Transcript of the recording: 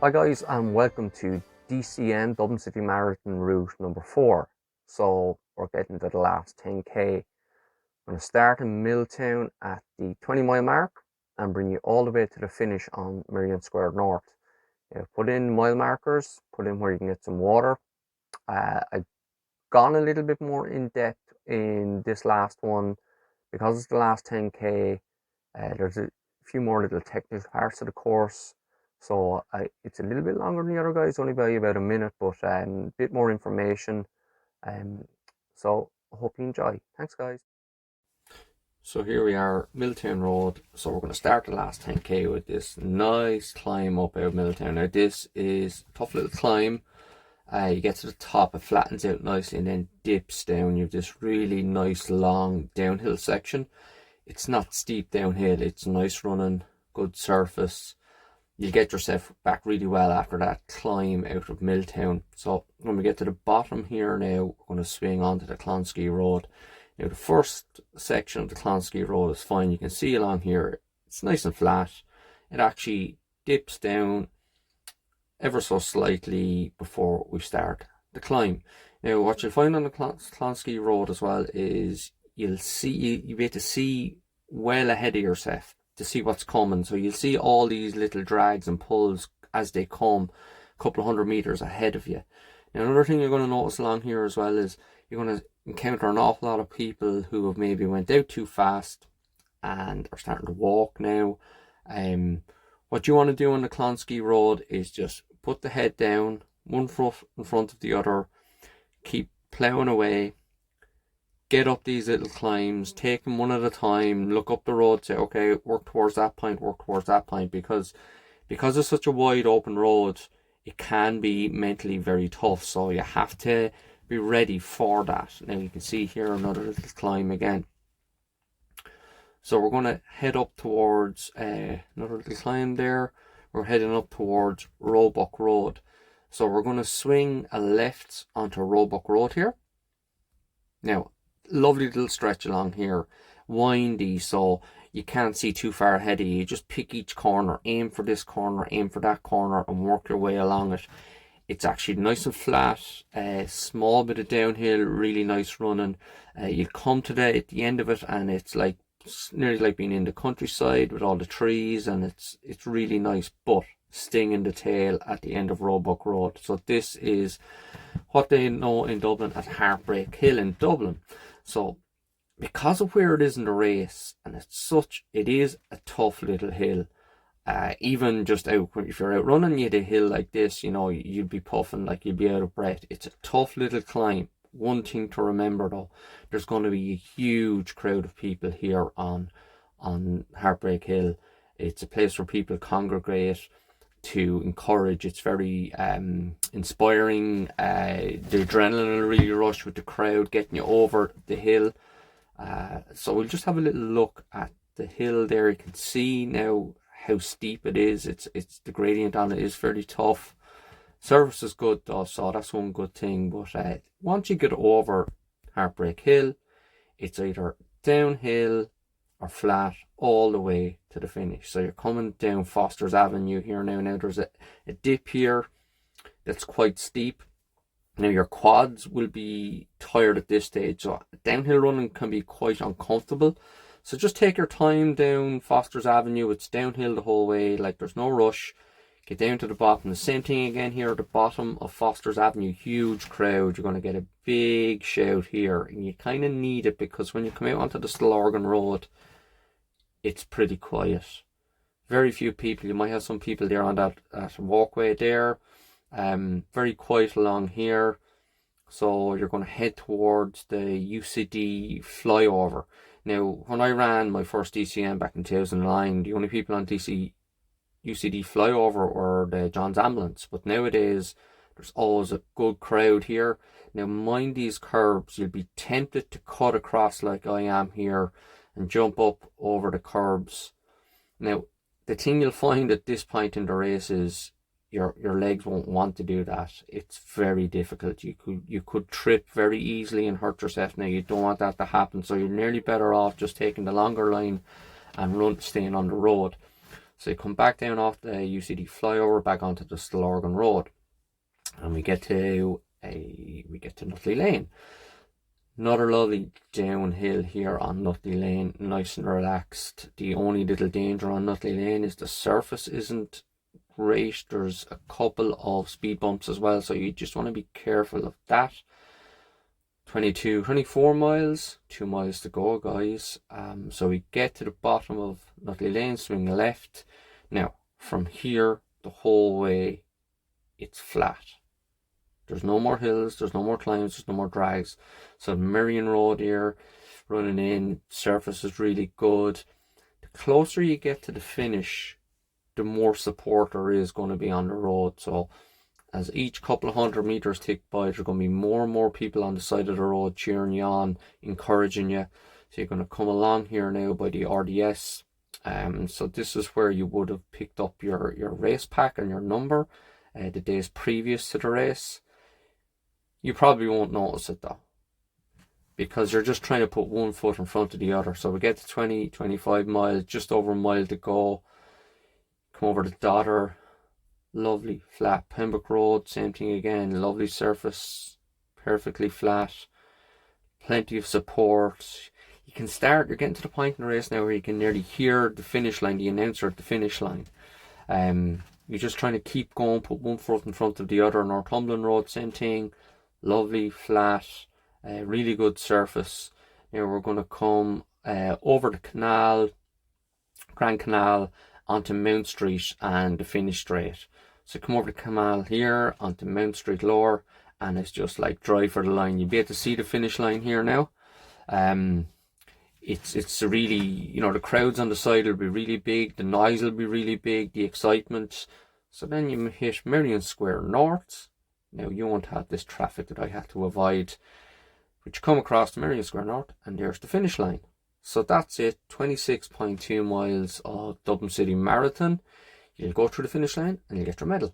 Hi guys, and welcome to DCM Dublin City Marathon route number 4. So we're getting to the last 10k. I'm going to start in Milton at the 20 mile mark and bring you all the way to the finish on Merrion Square North. Put in mile markers, put in where you can get some water. I've gone a little bit more in depth in this last one because it's the last 10k. There's a few more little technical parts of the course, so it's a little bit longer than the other guys, only by about a minute, but a bit more information. So I hope you enjoy. Thanks, guys. So here we are, Milltown Road. So we're going to start the last 10k with this nice climb up out of Milltown. Now this is a tough little climb. You get to the top, it flattens out nicely and then dips down. You have this really nice long downhill section. It's not steep downhill, it's nice running, good surface. You'll get yourself back really well after that climb out of Milltown. So when we get to the bottom here now, we're going to swing onto the Clonskeagh Road. Now the first section of the Clonskeagh Road is fine. You can see along here, it's nice and flat. It actually dips down ever so slightly before we start the climb. Now what you'll find on the Clonskeagh Road as well is you'll be able to see well ahead of yourself to see what's coming. So you'll see all these little drags and pulls as they come a couple of 100 meters ahead of you. Now another thing you're going to notice along here as well is you're going to encounter an awful lot of people who have maybe went out too fast and are starting to walk now. What you want to do on the Clonskeagh Road is just put the head down, one foot in front of the other, keep ploughing away, get up these little climbs, take them one at a time, look up the road, say, okay, work towards that point, because it's such a wide open road, it can be mentally very tough, so you have to be ready for that. Now you can see here another little climb again. So we're going to head up towards another little climb there. We're heading up towards Roebuck Road. So we're going to swing a left onto Roebuck Road here. Now, lovely little stretch along here, windy, so you can't see too far ahead of you. You just pick each corner, aim for this corner, aim for that corner, and work your way along it. It's actually nice and flat, small bit of downhill, really nice running. You'll come to at the end of it, and it's nearly like being in the countryside with all the trees, and it's really nice, but sting in the tail at the end of Roebuck Road. So this is what they know in Dublin as Heartbreak Hill in Dublin. So because of where it is in the race, and it is a tough little hill. Even just if you're out running you the hill like this, you'd be puffing, like you'd be out of breath. It's a tough little climb. One thing to remember though, there's going to be a huge crowd of people here on Heartbreak Hill. It's a place where people congregate to encourage. It's very inspiring. The adrenaline will really rush with the crowd getting you over the hill. So we'll just have a little look at the hill there. You can see now how steep it is. It's the gradient on it is fairly tough. Surface is good though, so that's one good thing. But once you get over Heartbreak Hill, it's either downhill or flat all the way to the finish. So you're coming down Foster's Avenue here now. Now there's a dip here that's quite steep. Now your quads will be tired at this stage, so downhill running can be quite uncomfortable. So just take your time down Foster's Avenue. It's downhill the whole way, like there's no rush. Get down to the bottom. The same thing again here at the bottom of Foster's Avenue. Huge crowd. You're going to get a big shout here, and you kind of need it because when you come out onto the Slorgan Road, it's pretty quiet. Very few people. You might have some people there on that walkway there. Very quiet along here. So you're going to head towards the UCD flyover. Now, when I ran my first DCM back in 2009, the only people on UCD flyover were the John's Ambulance. But nowadays, there's always a good crowd here. Now, mind these curbs. You'll be tempted to cut across like I am here and jump up over the curbs. Now, the thing you'll find at this point in the race is your legs won't want to do that. It's very difficult. You could trip very easily and hurt yourself. Now you don't want that to happen, so you're nearly better off just taking the longer line and staying on the road. So you come back down off the UCD flyover back onto the Stillorgan Road, and we get to Nutley Lane. Another lovely downhill here on Nutley Lane, nice and relaxed. The only little danger on Nutley Lane is the surface isn't great. There's a couple of speed bumps as well, so you just want to be careful of that. 24 miles, 2 miles to go, guys. So we get to the bottom of Nutley Lane, swing left. Now, from here, the whole way, it's flat. There's no more hills, there's no more climbs, there's no more drags. So Marion Road here, running in, surface is really good. The closer you get to the finish, the more support there is going to be on the road. So as each couple of 100 meters tick by, there's going to be more and more people on the side of the road cheering you on, encouraging you. So you're going to come along here now by the RDS. So this is where you would have picked up your race pack and your number the days previous to the race. You probably won't notice it though, because you're just trying to put one foot in front of the other. So we get to 25 miles, just over a mile to go. Come over to Dodder, lovely flat. Pembroke Road, same thing again, lovely surface, perfectly flat, plenty of support. You can start, you're getting to the point in the race now where you can nearly hear the finish line, the announcer at the finish line. You're just trying to keep going, put one foot in front of the other. Northumberland Road, same thing, lovely, flat, really good surface. Now we're going to come over the canal, Grand Canal, onto Mount Street and the finish straight. So come over the canal here onto Mount Street lower, and it's just like drive for the line. You'll be able to see the finish line here now. It's really, you know, the crowds on the side will be really big, the noise will be really big, the excitement. So then you hit Merrion Square North. Now you won't have this traffic that I had to avoid, which come across to Merrion Square North, and there's the finish line. So that's it, 26.2 miles of Dublin City Marathon. You'll go through the finish line and you'll get your medal.